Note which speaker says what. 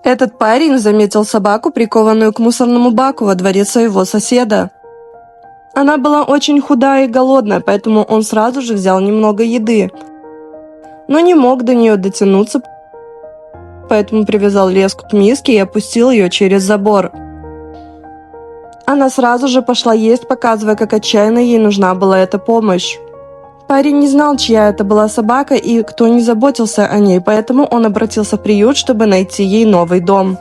Speaker 1: Этот парень заметил собаку, прикованную к мусорному баку во дворе своего соседа. Она была очень худая и голодная, поэтому он сразу же взял немного еды, но не мог до нее дотянуться, поэтому привязал леску к миске и опустил ее через забор. Она сразу же пошла есть, показывая, как отчаянно ей нужна была эта помощь. Парень не знал, чья это была собака и кто не заботился о ней, поэтому он обратился в приют, чтобы найти ей новый дом.